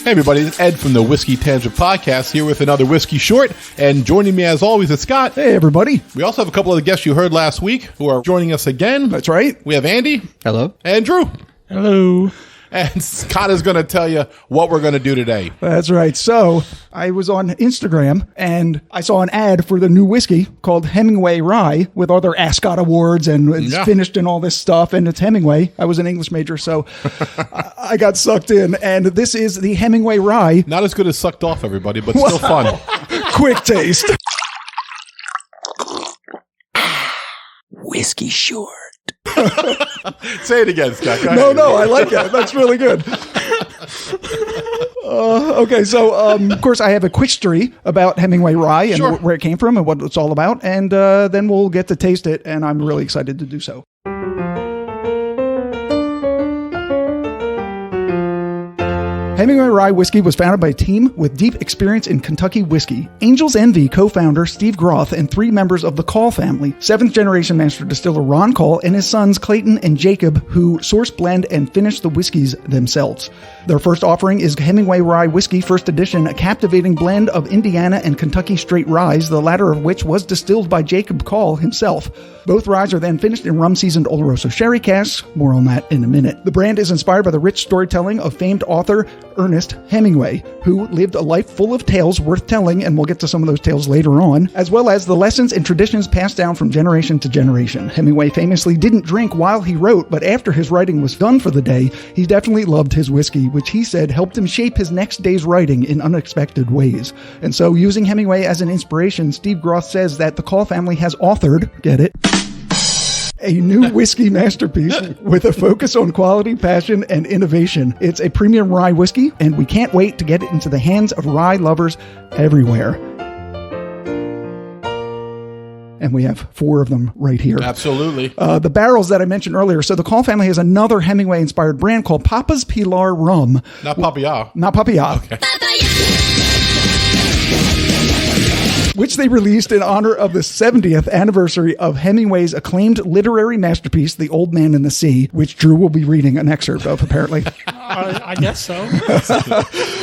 Hey everybody, it's Ed from the Whiskey Tangent Podcast here with another Whiskey Short, and joining me as always is Scott. Hey everybody. We also have a couple of the guests you heard last week who are joining us again. That's right. We have Andy. Hello. And Drew. Hello. And Scott is going to tell you what we're going to do today. That's right. So I was on Instagram and I saw an ad for the new whiskey called Hemingway Rye with other Ascot Awards and it's finished and all this stuff. And it's Hemingway. I was an English major, so I got sucked in. And this is the Hemingway Rye. Not as good as Sucked Off, everybody, but still fun. Quick taste. Whiskey Short. Say it again, Scott. Go ahead. No, I like it. That's really good. Okay, so of course I have a quick story about Hemingway Rye and where it came from and what it's all about, and then we'll get to taste it, and I'm really excited to do so. Hemingway Rye Whiskey was founded by a team with deep experience in Kentucky whiskey. Angel's Envy co-founder Steve Groth and 3 members of the Call family, 7th generation master distiller Ron Call and his sons Clayton and Jacob, who source, blend, and finish the whiskeys themselves. Their first offering is Hemingway Rye Whiskey First Edition, a captivating blend of Indiana and Kentucky straight ryes, the latter of which was distilled by Jacob Call himself. Both ryes are then finished in rum-seasoned Oloroso sherry casks. More on that in a minute. The brand is inspired by the rich storytelling of famed author Ernest Hemingway, who lived a life full of tales worth telling, and we'll get to some of those tales later on, as well as the lessons and traditions passed down from generation to generation. Hemingway famously didn't drink while he wrote, but after his writing was done for the day, he definitely loved his whiskey, which he said helped him shape his next day's writing in unexpected ways. And so, using Hemingway as an inspiration, Steve Groth says that the Call family has authored, get it, a new whiskey masterpiece with a focus on quality, passion, and innovation. It's a premium rye whiskey, and we can't wait to get it into the hands of rye lovers everywhere. And we have 4 of them right here. Absolutely. The barrels that I mentioned earlier. So the Call family has another Hemingway-inspired brand called Papa's Pilar Rum. Not Papaya. Not Papaya. Okay. Which they released in honor of the 70th anniversary of Hemingway's acclaimed literary masterpiece, The Old Man and the Sea, which Drew will be reading an excerpt of, apparently. I guess so.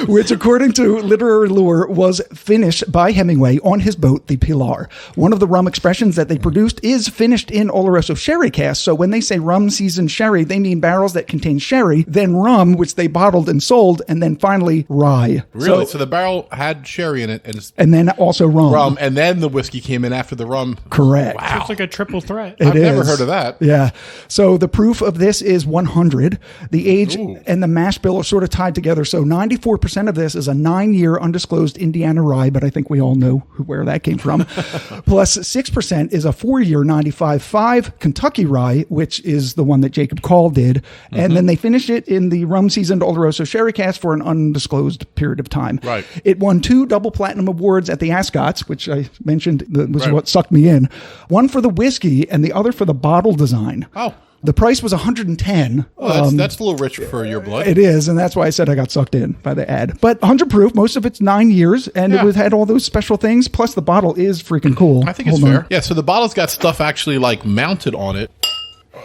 Which, according to Literary Lore, was finished by Hemingway on his boat, the Pilar. One of the rum expressions that they produced is finished in Oloroso sherry casks. So when they say rum-seasoned sherry, they mean barrels that contain sherry, then rum, which they bottled and sold, and then finally rye. Really? So the barrel had sherry in it. And then also rum. And then the whiskey came in after the rum. Correct. Wow. It's like a triple threat. I've never heard of that. Yeah. So the proof of this is 100. The age and the mash bill are sort of tied together. So 94% of this is a 9-year undisclosed Indiana rye, but I think we all know where that came from. Plus 6% is a 4-year 95.5 Kentucky rye, which is the one that Jacob Call did. Mm-hmm. And then they finished it in the rum-seasoned Oloroso sherry cask for an undisclosed period of time. Right. It won 2 double platinum awards at the Ascots, which I mentioned was what sucked me in. One for the whiskey and the other for the bottle design. Oh. The price was $110. Well, that's a little rich for your blood. It is, and that's why I said I got sucked in by the ad. But 100 proof, most of it's 9 years, and it had all those special things. Plus, the bottle is freaking cool. I think it's fair. Yeah, so the bottle's got stuff actually like mounted on it.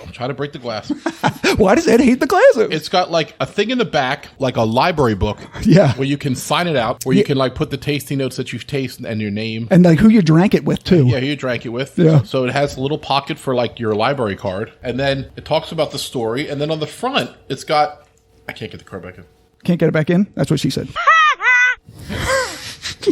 I'm trying to break the glass. Why does Ed hate the glass? It's got like a thing in the back, like a library book. Yeah. Where you can sign it out, where you can like put the tasting notes that you've tasted and your name. And like who you drank it with, too. Yeah, who you drank it with. Yeah. So it has a little pocket for like your library card. And then it talks about the story. And then on the front, it's got... I can't get the card back in. Can't get it back in? That's what she said.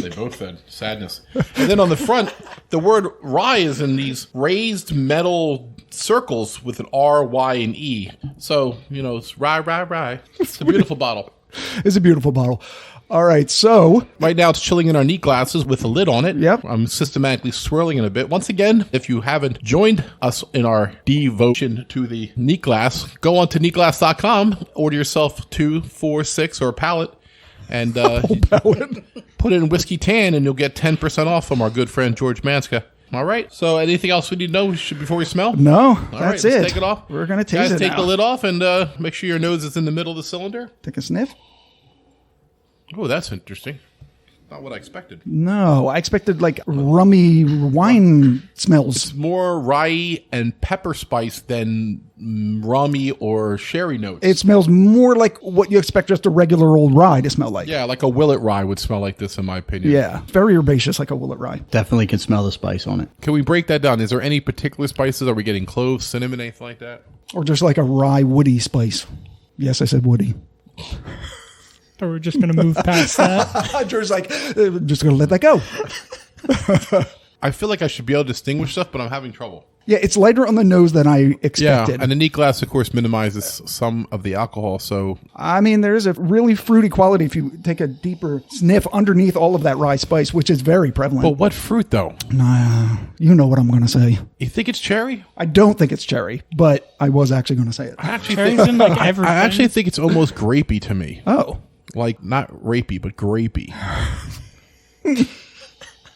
They both said sadness. And then on the front, the word rye is in these raised metal circles with an R, Y, and E. So, it's rye, rye, rye. It's a beautiful bottle. It's a beautiful bottle. All right, so... Right now, it's chilling in our neat glasses with a lid on it. Yep. I'm systematically swirling it a bit. Once again, if you haven't joined us in our devotion to the neat glass, go on to neatglass.com, order yourself 2, 4, 6, or a pallet, and put it in Whiskey Tan, and you'll get 10% off from our good friend George Manska. All right. So anything else we need to know before we smell? No, All that's right, it. Let's take it off. We're going to taste it Guys, take now. the lid off and make sure your nose is in the middle of the cylinder. Take a sniff. Oh, that's interesting. not what I expected. No, I expected like rummy wine smells. It's more rye and pepper spice than rummy or sherry notes. It smells more like what you expect just a regular old rye to smell like. Yeah, like a Willet rye would smell like this, in my opinion. Yeah, very herbaceous, like a Willet rye. Definitely can smell the spice on it. Can we break that down? Is there any particular spices? Are we getting cloves, cinnamon, anything like that? Or just like a rye woody spice. Yes, I said woody. Or we're just going to move past that. Drew's like, just going to let that go. I feel like I should be able to distinguish stuff, but I'm having trouble. Yeah, it's lighter on the nose than I expected. Yeah, and the neat glass, of course, minimizes some of the alcohol, so... I mean, there is a really fruity quality if you take a deeper sniff underneath all of that rye spice, which is very prevalent. But what fruit, though? You know what I'm going to say. You think it's cherry? I don't think it's cherry, but I was actually going to say it. I actually Cherry's in like everything. I actually think it's almost grapey to me. Oh. Like, not rapey, but grapey.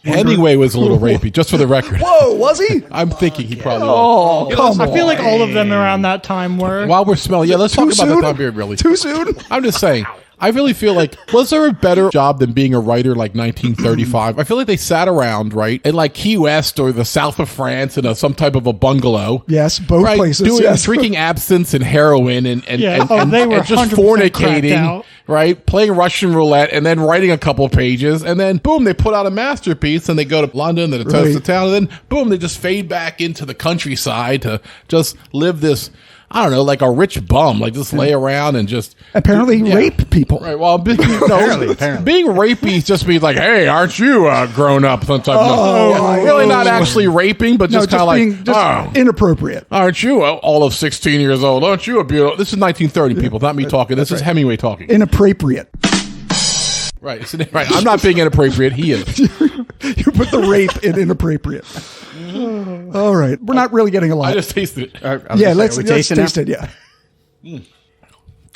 Hemingway was a little rapey, just for the record. Whoa, was he? I'm thinking he probably was. Oh, come on. I feel like all of them around that time were. While we're smelling, let's talk Too about soon? the time period, really. Too soon? I'm just saying, I really feel like, was there a better job than being a writer like 1935? I feel like they sat around, right, in like Key West or the south of France in some type of a bungalow. Yes, both Right, places. Yes. drinking absinthe and heroin and Yeah. Oh, they were just 100% cracked fornicating, out. right? Playing Russian roulette and then writing a couple of pages, and then boom, they put out a masterpiece, and they go to London, then to toast the Right. town, and then boom, they just fade back into the countryside to just live this, I don't know, like a rich bum, like just lay around and just Apparently Yeah. rape people. Right. Well, being rapey just means like, hey, aren't you grown up? Sometime. Really not actually raping, but No, just kind of being like, just oh, inappropriate. aren't you all of 16 years old? Aren't you a beautiful? This is 1930, people, not me talking. This is Hemingway talking. Inappropriate. Right. Right. I'm not being inappropriate. He is. You put the rape in inappropriate. All right. We're not really getting a lot. I just tasted it. Let's taste it. Yeah.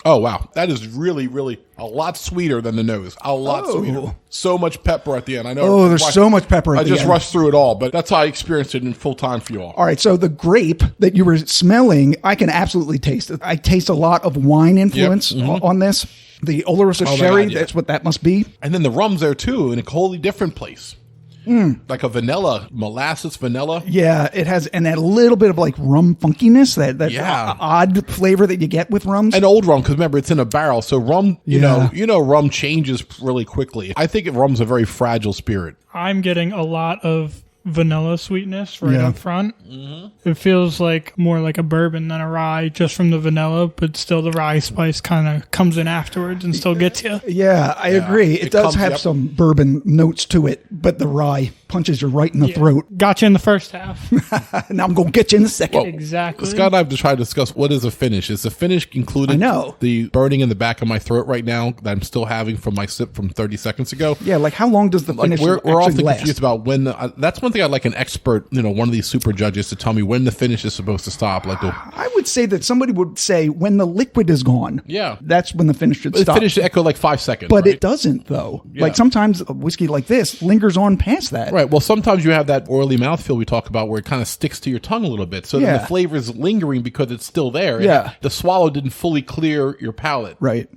Oh, wow. That is really, really a lot sweeter than the nose. A lot sweeter. So much pepper at the end. I know. Oh, there's so much pepper at I the just end. rushed through it all, but that's how I experienced it in full time for you all. All right. So the grape that you were smelling, I can absolutely taste it. I taste a lot of wine influence on this. The Oloroso my sherry, God, yeah. that's what that must be. And then the rum's there too, in a wholly different place. Like a vanilla, molasses vanilla. Yeah, it has, and that little bit of like rum funkiness, that Yeah. odd flavor that you get with rums. And old rum, because remember, it's in a barrel. So rum, you Yeah. know, rum changes really quickly. I think rum's a very fragile spirit. I'm getting a lot of vanilla sweetness right Yeah. up front. It feels like more like a bourbon than a rye just from the vanilla, but still the rye spice kind of comes in afterwards and still gets you. Yeah, I agree. It does comes- have yep. some bourbon notes to it, but the rye punches you right in the throat. Got you in the first half. Now I'm going to get you in a second. Exactly. Scott and I have to try to discuss what is a finish. Is the finish included? I know. The burning in the back of my throat right now that I'm still having from my sip from 30 seconds ago. Yeah, like how long does the Like finish we're actually often last? confused about when. That's one thing I'd like an expert, one of these super judges to tell me when the finish is supposed to stop. Like the I would say that somebody would say when the liquid is gone. Yeah. That's when the finish should the stop. finish should echo like 5 seconds. But right? it doesn't, though. Yeah. Like sometimes a whiskey like this lingers on past that. Right. Well, sometimes you have that oily mouthfeel we talk about where it kind of sticks to your tongue a little bit. So then Yeah. the flavor is lingering because it's still there. Yeah. The swallow didn't fully clear your palate. Right.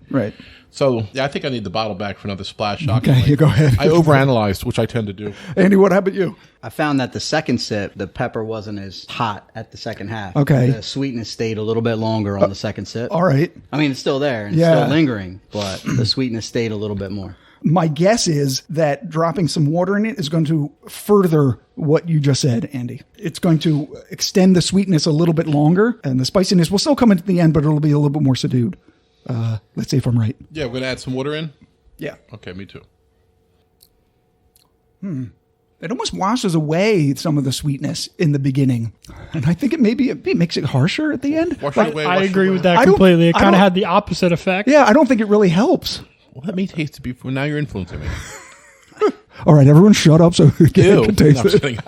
So, yeah, I think I need the bottle back for another splash shot. Okay, you go ahead. I overanalyzed, which I tend to do. Andy, what happened to you? I found that the second sip, the pepper wasn't as hot at the second half. Okay. The sweetness stayed a little bit longer on the second sip. All right. I mean, it's still there and it's Yeah. still lingering, but the sweetness stayed a little bit more. My guess is that dropping some water in it is going to further what you just said, Andy. It's going to extend the sweetness a little bit longer, and the spiciness will still come at the end, but it'll be a little bit more subdued. Let's see if I'm right. Yeah, we're going to add some water in? Yeah. Okay, me too. It almost washes away some of the sweetness in the beginning. And I think it makes it harsher at the end. Wash it away, I wash it agree away. with that I don't- completely. It I kind of don't- had the opposite effect. Yeah, I don't think it really helps. Well, let me taste it before. Now you're influencing me. All right, everyone shut up so you Ew. can taste No, it.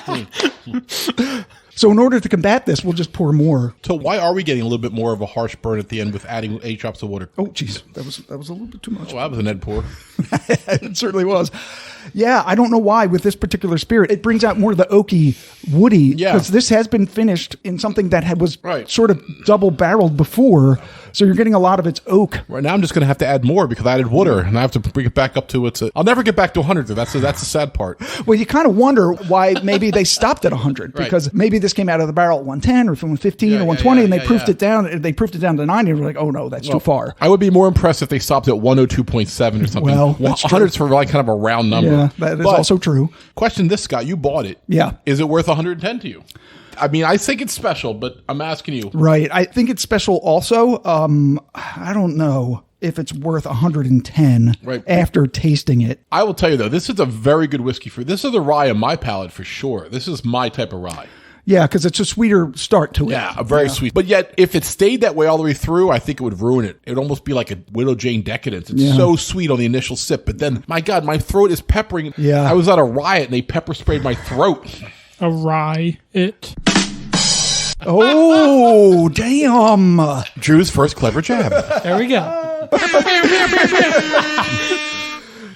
I'm kidding. So in order to combat this, we'll just pour more. So why are we getting a little bit more of a harsh burn at the end with adding 8 drops of water? Oh, jeez, that was a little bit too much. Well, that was an Ed pour. It certainly was. Yeah, I don't know why with this particular spirit. It brings out more of the oaky, woody. Yeah. Because this has been finished in something that was Right. sort of double barreled before. So you're getting a lot of its oak. Right now, I'm just going to have to add more because I added water, and I have to bring it back up to its. I'll never get back to 100. That's the sad part. Well, you kind of wonder why maybe they stopped at 100 because maybe this came out of the barrel at 110 or 115 or 120, and they proofed it down. They proofed it down to 90, and we're like, oh no, that's too far. I would be more impressed if they stopped at 102.7 or something. Well, that's 100's for like kind of a round number. Yeah, that is also true. Question this, Scott. You bought it. Yeah. Is it worth 110 to you? I mean, I think it's special, but I'm asking you. Right. I think it's special also. I don't know if it's worth 110 after tasting it. I will tell you, though, this is a very good whiskey. This is a rye on my palate for sure. This is my type of rye. Yeah, because it's a sweeter start to it. Yeah, a very sweet. But yet, if it stayed that way all the way through, I think it would ruin it. It would almost be like a Widow Jane decadence. It's so sweet on the initial sip, but then, my God, my throat is peppering. Yeah. I was at a riot, and they pepper sprayed my throat. A rye it. Oh, damn. Drew's first clever jab. There we go.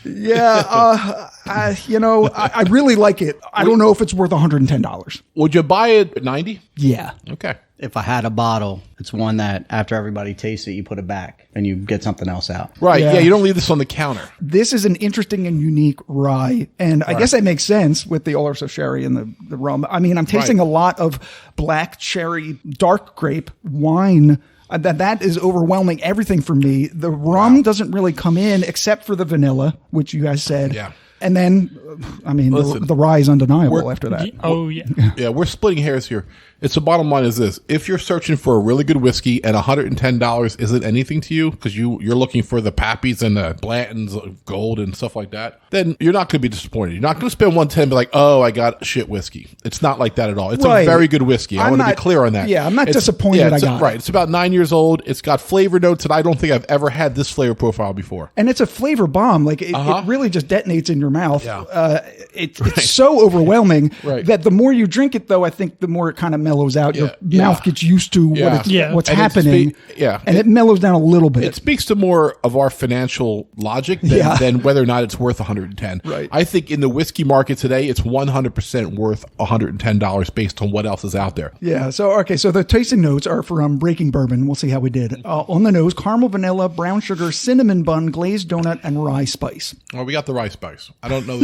Yeah, I really like it. I don't know if it's worth $110. Would you buy it at 90? Yeah. Okay. If I had a bottle, it's one that after everybody tastes it, you put it back and you get something else out. Right. Yeah. Yeah, you don't leave this on the counter. This is an interesting and unique rye. And I guess that makes sense with the Oloroso sherry and the rum. I mean, I'm tasting a lot of black cherry, dark grape wine. That is overwhelming everything for me. The rum doesn't really come in except for the vanilla, which you guys said. Yeah. And then, I mean, the rye is undeniable after that. Oh, yeah. Yeah, we're splitting hairs here. It's the bottom line is this. If you're searching for a really good whiskey and $110 isn't anything to you because you're looking for the Pappies and the Blanton's gold and stuff like that, then you're not going to be disappointed. You're not going to spend $110 and be like, oh, I got shit whiskey. It's not like that at all. It's a very good whiskey. I want to be clear on that. Yeah, I'm not disappointed I got it. Right. It's about 9 years old. It's got flavor notes that I don't think I've ever had this flavor profile before. And it's a flavor bomb. Like it really just detonates in your mouth. Yeah. It's so overwhelming Right. that the more you drink it, though, I think the more it kind of mellows out. Your mouth gets used to what's And happening. And it mellows down a little bit. It speaks to more of our financial logic than whether or not it's worth 110. Right. I think in the whiskey market today, it's 100% worth $110 based on what else is out there. Yeah. So the tasting notes are from Breaking Bourbon. We'll see how we did. On the nose, caramel, vanilla, brown sugar, cinnamon bun, glazed donut, and rye spice. Well, we got the rice spice. I don't know.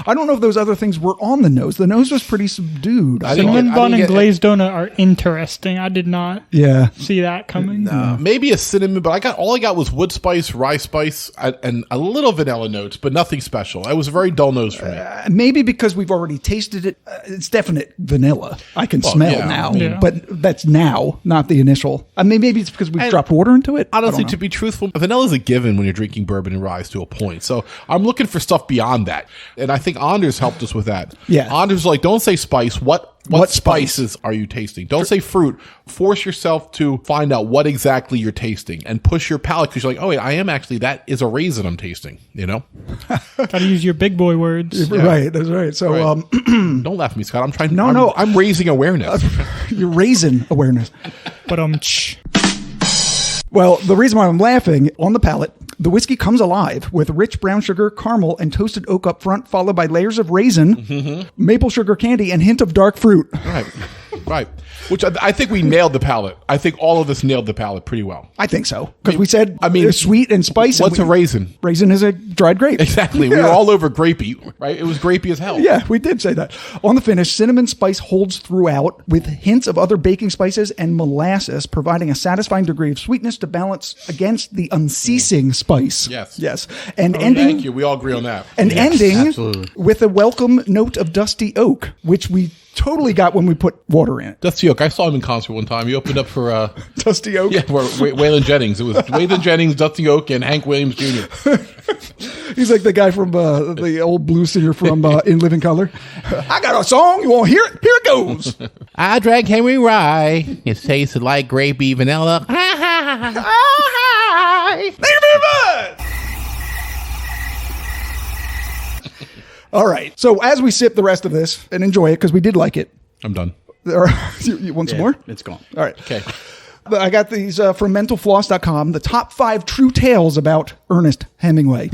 I don't know if those other things were on the nose. The nose was pretty subdued. Cinnamon bun and glazed donut are interesting. I did not see that coming. Maybe a cinnamon, but all I got was wood spice, rye spice, and a little vanilla notes, but nothing special. It was a very dull nose for me. Maybe because we've already tasted it. It's definite vanilla. I can smell now, but that's now, not the initial. I mean, maybe it's because we've dropped water into it. Honestly, to be truthful, vanilla is a given when you're drinking bourbon and rye to a point. So I'm looking for stuff beyond that. And I think Anders helped us with that. Yeah. Anders was like, don't say spice. What spices are you tasting? Don't say fruit. Force yourself to find out what exactly you're tasting and push your palate because you're like, oh, wait, that is a raisin I'm tasting, you know? Gotta use your big boy words. Yeah. Right, that's right. So, don't laugh at me, Scott. I'm trying. No. I'm raising awareness. You're raising awareness. But Well, the reason why I'm laughing, on the palate, the whiskey comes alive with rich brown sugar, caramel, and toasted oak up front, followed by layers of raisin, maple sugar candy, and hint of dark fruit. Right. Which I think we nailed the palate. I think all of us nailed the palate pretty well. I think so. Because we said it's sweet and spicy. What's a raisin? Raisin is a dried grape. Exactly. We were all over grapey, right? It was grapey as hell. Yeah, we did say that. On the finish, cinnamon spice holds throughout with hints of other baking spices and molasses, providing a satisfying degree of sweetness to balance against the unceasing spice. Yes. And ending. Thank you. We all agree on that. And ending with a welcome note of dusty oak, which we totally got when we put water in it. Dusty Oak. I saw him in concert one time. He opened up for Dusty Oak. Yeah, Waylon Jennings. It was Waylon Jennings, Dusty Oak, and Hank Williams Jr. He's like the guy from the old blues singer from In Living Color. I got a song. You want to hear it? Here it goes. I drank Henry Rye. It tasted like grapey vanilla. Thank you very much. All right. So as we sip the rest of this and enjoy it, because we did like it. I'm done. You want some more? It's gone. All right. Okay. I got these from mentalfloss.com, the top 5 true tales about Ernest Hemingway.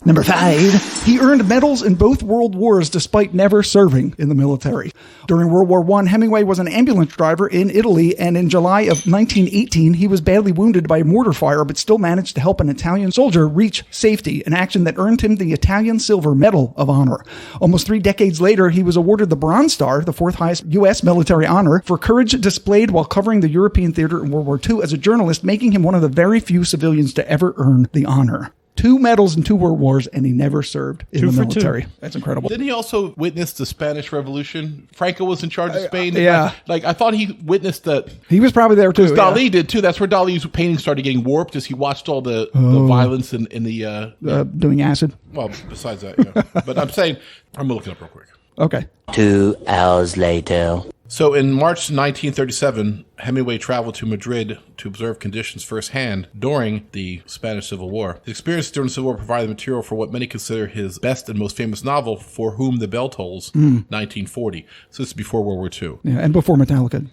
Number 5, he earned medals in both world wars despite never serving in the military. During World War I, Hemingway was an ambulance driver in Italy, and in July of 1918, he was badly wounded by a mortar fire, but still managed to help an Italian soldier reach safety, an action that earned him the Italian Silver Medal of Honor. Almost 3 decades later, he was awarded the Bronze Star, the 4th highest U.S. military honor, for courage displayed while covering the European theater in World War II as a journalist, making him one of the very few civilians to ever earn the honor. 2 medals in 2 world wars, and he never served in the military. That's incredible. Didn't he also witness the Spanish Revolution? Franco was in charge of Spain. Yeah. I thought he witnessed that. He was probably there too. Dali did too. That's where Dali's painting started getting warped, as he watched all the violence in the... doing acid. Well, besides that, yeah. But I'm saying... I'm going to look it up real quick. Okay. 2 hours later. So in March 1937, Hemingway traveled to Madrid to observe conditions firsthand during the Spanish Civil War. His experience during the Civil War provided material for what many consider his best and most famous novel, For Whom the Bell Tolls, 1940. So this is before World War II. Yeah, and before Metallica.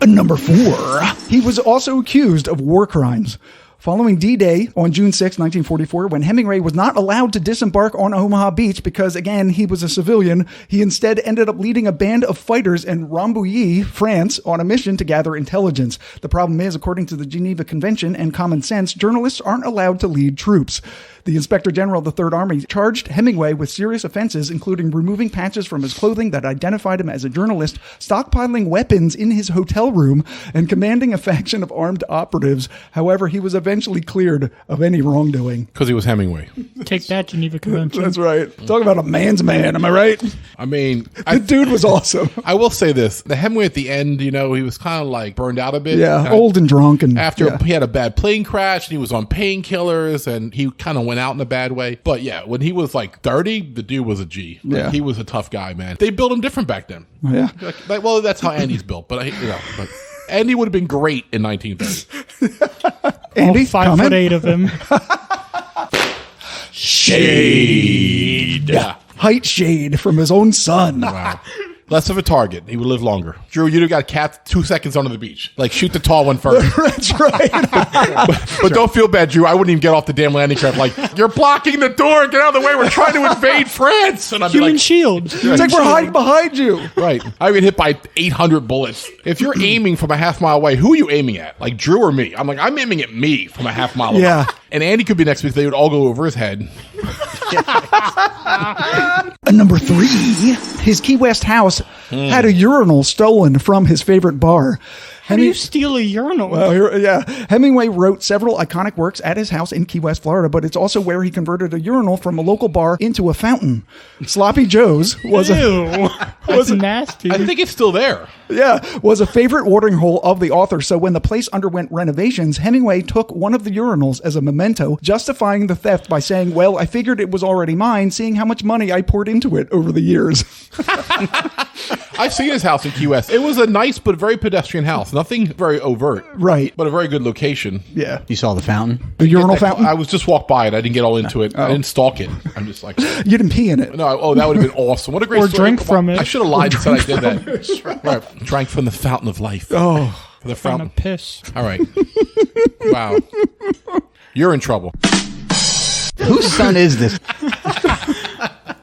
Number 4, he was also accused of war crimes. Following D-Day on June 6, 1944, when Hemingway was not allowed to disembark on Omaha Beach because, again, he was a civilian, he instead ended up leading a band of fighters in Rambouillet, France, on a mission to gather intelligence. The problem is, according to the Geneva Convention and common sense, journalists aren't allowed to lead troops. The Inspector General of the Third Army charged Hemingway with serious offenses, including removing patches from his clothing that identified him as a journalist, stockpiling weapons in his hotel room, and commanding a faction of armed operatives. However, he was eventually cleared of any wrongdoing. Because he was Hemingway. Take that, Geneva Convention. That's right. Talk about a man's man, am I right? I mean... The dude was awesome. I will say this. The Hemingway at the end, he was kind of like burned out a bit. Yeah, old and drunk. And after he had a bad plane crash, and he was on painkillers, and he kind of went out in a bad way. But yeah, when he was like 30, the dude was a G. Yeah. He was a tough guy, man. They built him different back then. Yeah. Well, that's how Andy's built. But Andy would have been great in 1930. Andy, 5'8" of him. Shade. Yeah. Height shade from his own son. Wow. Less of a target. He would live longer. Drew, you'd have got cats 2 seconds onto the beach. Like, shoot the tall one first. That's right. but don't feel bad, Drew. I wouldn't even get off the damn landing craft. Like, you're blocking the door. Get out of the way. We're trying to invade France. And I'd be Human like, shield. It's like we're hiding behind you. right. I get hit by 800 bullets. If you're aiming from a half mile away, who are you aiming at? Like, Drew or me? I'm like, I'm aiming at me from a half mile away. Yeah. And Andy could be next week. They would all go over his head. Number 3, his Key West house had a urinal stolen from his favorite bar. How do you steal a urinal? Well, yeah. Hemingway wrote several iconic works at his house in Key West, Florida, but it's also where he converted a urinal from a local bar into a fountain. Sloppy Joe's was That's nasty. I think it's still there. was a favorite watering hole of the author. So when the place underwent renovations, Hemingway took one of the urinals as a memento, justifying the theft by saying, "Well, I figured it was already mine, seeing how much money I poured into it over the years." I've seen his house in Key West. It was a nice but very pedestrian house. Nothing very overt. Right. But a very good location. Yeah. You saw the fountain? The urinal fountain? I was just walked by it. I didn't get all into it. I didn't stalk it. I'm just like... You didn't pee in it. No, that would have been awesome. What a great Or story. drink from it. I should have lied and said I did that. Right. Drank from the fountain of life. Oh. For the Fountain fountain. of piss. All right. Wow. You're in trouble. Whose son is this?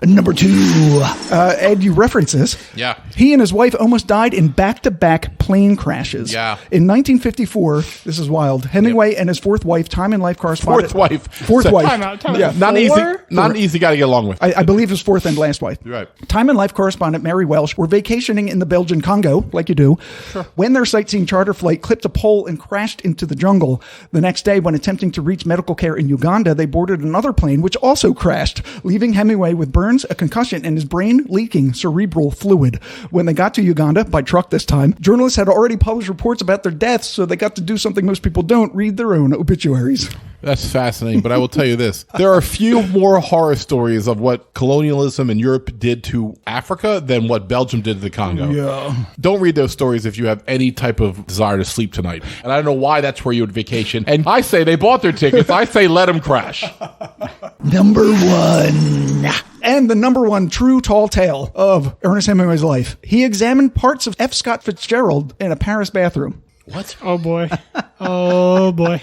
Number 2, Ed, you reference this. Yeah. He and his wife almost died in back-to-back plane crashes. Yeah. In 1954, this is wild, Hemingway and his fourth wife, time and life correspondent. Fourth wife. Time out. Yeah, not an easy guy to get along with. I believe his fourth and last wife. Right. Time and life correspondent Mary Welsh were vacationing in the Belgian Congo, like you do, when their sightseeing charter flight clipped a pole and crashed into the jungle. The next day, when attempting to reach medical care in Uganda, they boarded another plane, which also crashed, leaving Hemingway with burns, a concussion, and his brain leaking cerebral fluid. When they got to Uganda, by truck this time, journalists had already published reports about their deaths, so they got to do something most people don't, read their own obituaries. That's fascinating, but I will tell you this. There are few more horror stories of what colonialism in Europe did to Africa than what Belgium did to the Congo. Yeah. Don't read those stories if you have any type of desire to sleep tonight. And I don't know why that's where you would vacation. And I say they bought their tickets. I say let them crash. Number 1. And the number one true tall tale of Ernest Hemingway's life. He examined parts of F. Scott Fitzgerald in a Paris bathroom. What? Oh boy. Oh boy.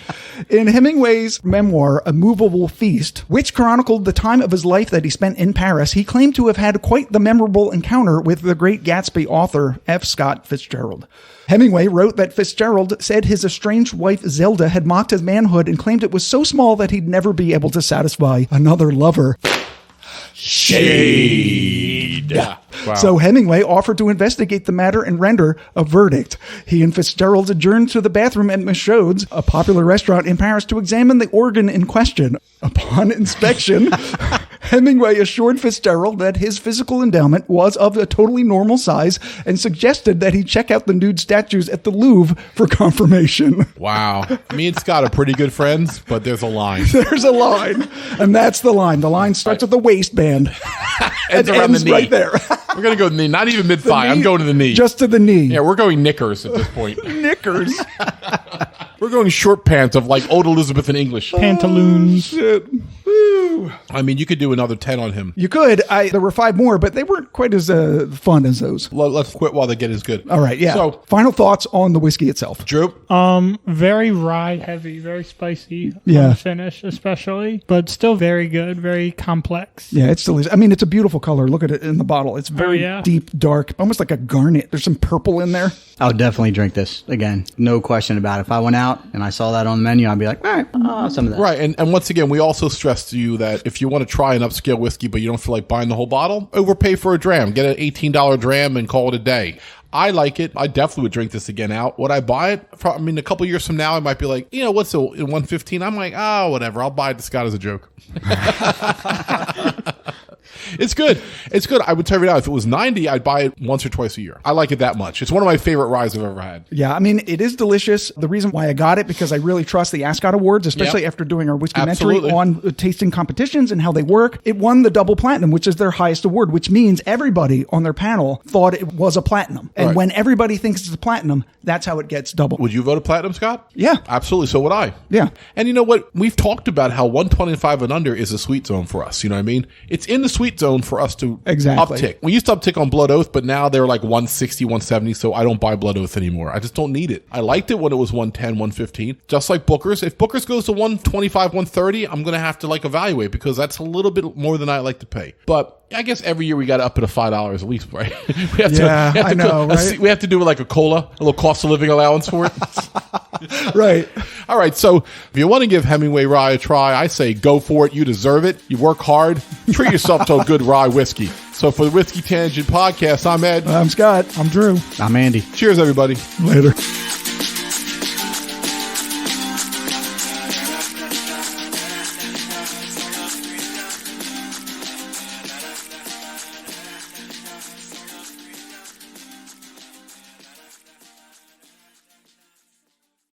In Hemingway's memoir, A Movable Feast, which chronicled the time of his life that he spent in Paris, he claimed to have had quite the memorable encounter with the great Gatsby author F. Scott Fitzgerald. Hemingway wrote that Fitzgerald said his estranged wife Zelda had mocked his manhood and claimed it was so small that he'd never be able to satisfy another lover. Shade. Wow. So Hemingway offered to investigate the matter and render a verdict. He and Fitzgerald adjourned to the bathroom at Michaud's, a popular restaurant in Paris, to examine the organ in question. Upon inspection, Hemingway assured Fitzgerald that his physical endowment was of a totally normal size and suggested that he check out the nude statues at the Louvre for confirmation. Wow. Me and Scott are pretty good friends, but there's a line. There's a line, and that's the line. The line starts at the waistband. Ends around the knee. Right there. We're going to go to the knee, not even mid-thigh. I'm going to the knee. Just to the knee. Yeah, we're going knickers at this point. Knickers. We're going short pants of like Old Elizabeth in English. Pantaloons. Shit. Woo. I mean, you could do another 10 on him. You could. There were 5 more, but they weren't quite as fun as those. Let's quit while they get as good. All right, yeah. So, final thoughts on the whiskey itself. Drew? Very rye heavy, very spicy. Yeah. On the finish, especially, but still very good, very complex. Yeah, it's delicious. I mean, it's a beautiful color. Look at it in the bottle. It's very yeah. deep, dark, almost like a garnet. There's some purple in there. I would definitely drink this again. No question about it. If I went out and I saw that on the menu, I'd be like, all right, I'll have some of that. Right. And once again, we also stress to you that if you want to try an upscale whiskey, but you don't feel like buying the whole bottle, overpay for a dram. Get an $18 dram and call it a day. I like it. I definitely would drink this again out. Would I buy it? I mean, a couple years from now, I might be like, what's the 115? I'm like, whatever. I'll buy it to Scott as a joke. It's good. It's good. I would tell you now, if it was 90, I'd buy it once or twice a year. I like it that much. It's one of my favorite ryes I've ever had. Yeah, I mean, it is delicious. The reason why I got it, because I really trust the Ascot Awards, especially after doing our Whiskey-mentary on tasting competitions and how they work. It won the double platinum, which is their highest award, which means everybody on their panel thought it was a platinum. And when everybody thinks it's a platinum, that's how it gets double. Would you vote a platinum, Scott? Yeah. Absolutely. So would I. Yeah. And you know what? We've talked about how 125 and under is a sweet zone for us. You know what I mean? It's in the sweet zone for us to uptick. We used to uptick on Blood Oath, but now they're like 160, 170, so I don't buy Blood Oath anymore. I just don't need it. I liked it when it was 110, 115. Just like Booker's. If Booker's goes to 125, 130, I'm going to have to evaluate because that's a little bit more than I like to pay. But I guess every year we got to up it to $5 at least, right? We have I know, right? We have to do like a COLA, a little cost of living allowance for it. Right. All right. So if you want to give Hemingway rye a try, I say go for it. You deserve it. You work hard. Treat yourself to a good rye whiskey. So for the Whiskey Tangent Podcast, I'm Ed. I'm Scott. I'm Drew. I'm Andy. Cheers, everybody. Later.